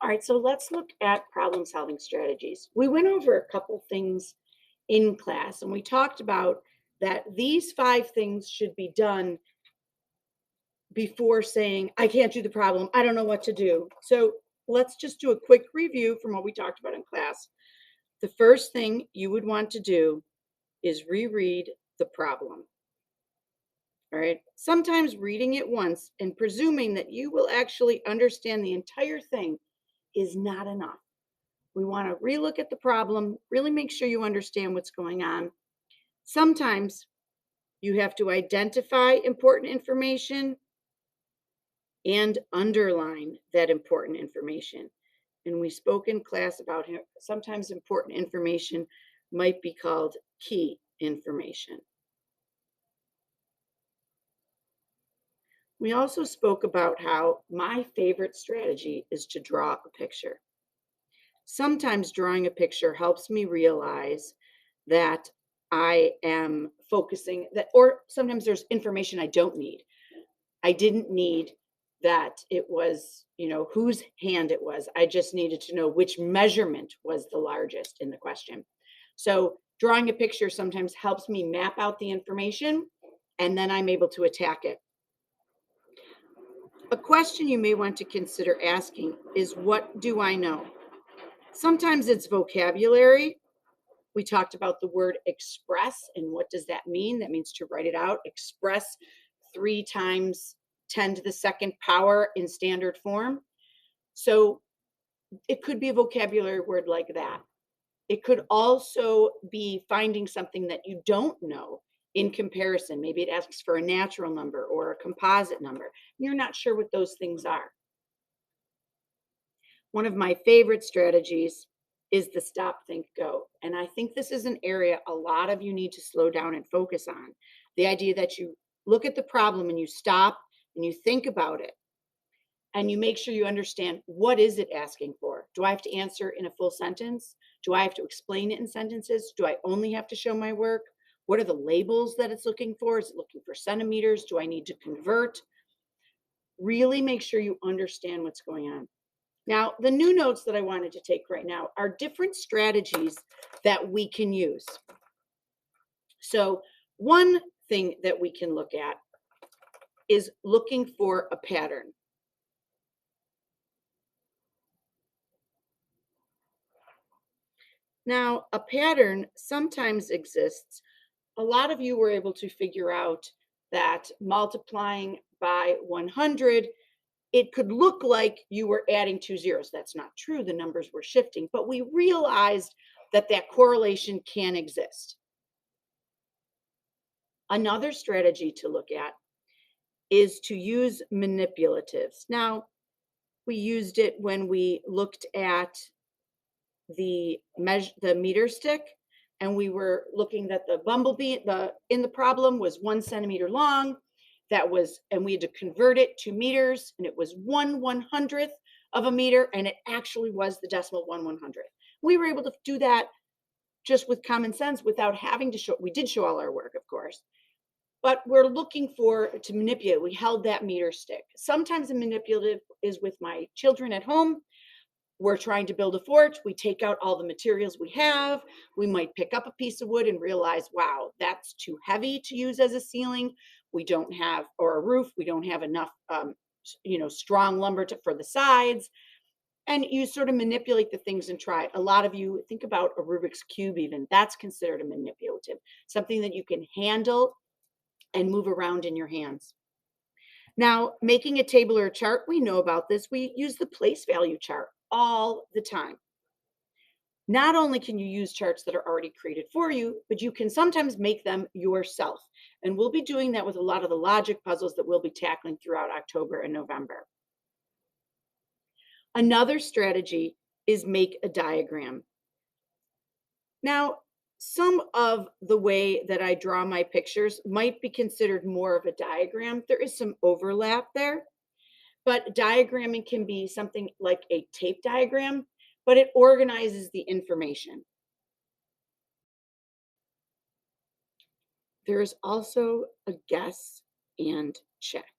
All right, so let's look at problem solving strategies. We went over a couple things in class and we talked about that these five things should be done before saying, I can't do the problem. I don't know what to do. So let's just do a quick review from what we talked about in class. The first thing you would want to do is reread the problem. All right. Sometimes reading it once and presuming that you will actually understand the entire thing is not enough. We want to relook at the problem, really make sure you understand what's going on. Sometimes you have to identify important information and underline that important information. And we spoke in class about how sometimes important information might be called key information. We also spoke about how my favorite strategy is to draw a picture. Sometimes drawing a picture helps me realize that I am focusing that, or sometimes there's information I don't need. I didn't need that it was, whose hand it was. I just needed to know which measurement was the largest in the question. So drawing a picture sometimes helps me map out the information and then I'm able to attack it. A question you may want to consider asking is, what do I know? Sometimes it's vocabulary. We talked about the word express and what does that mean? That means to write it out. Express 3 times 10 to the second power in standard form. So it could be a vocabulary word like that. It could also be finding something that you don't know in comparison. Maybe it asks for a natural number or a composite number. You're not sure what those things are. One of my favorite strategies is the stop, think, go. And I think this is an area a lot of you need to slow down and focus on. The idea that you look at the problem and you stop and you think about it and you make sure you understand, what is it asking for? Do I have to answer in a full sentence? Do I have to explain it in sentences? Do I only have to show my work? What are the labels that it's looking for? Is it looking for centimeters? Do I need to convert? Really make sure you understand what's going on. Now, the new notes that I wanted to take right now are different strategies that we can use. So one thing that we can look at is looking for a pattern. Now, a pattern sometimes exists. A lot of you were able to figure out that multiplying by 100, it could look like you were adding 2 zeros. That's not true. The numbers were shifting, but we realized that that correlation can exist. Another strategy to look at is to use manipulatives. Now, we used it when we looked at the meter stick, and we were looking that the bumblebee in the problem was 1 centimeter long. And we had to convert it to meters, and it was 1/100th of a meter, and it actually was the decimal 1/100th. We were able to do that just with common sense without having to show. We did show all our work, of course, but we're looking to manipulate. We held that meter stick. Sometimes a manipulative is with my children at home. We're trying to build a fort. We take out all the materials we have. We might pick up a piece of wood and realize, wow, that's too heavy to use as a ceiling. We don't have, or a roof, we don't have enough, strong lumber for the sides. And you sort of manipulate the things and try it. A lot of you think about a Rubik's Cube even. That's considered a manipulative, something that you can handle and move around in your hands. Now, making a table or a chart, we know about this. We use the place value chart all the time. Not only can you use charts that are already created for you, but you can sometimes make them yourself. And we'll be doing that with a lot of the logic puzzles that we'll be tackling throughout October and November. Another strategy is make a diagram. Now, some of the way that I draw my pictures might be considered more of a diagram. There is some overlap there, but diagramming can be something like a tape diagram, but it organizes the information. There is also a guess and check.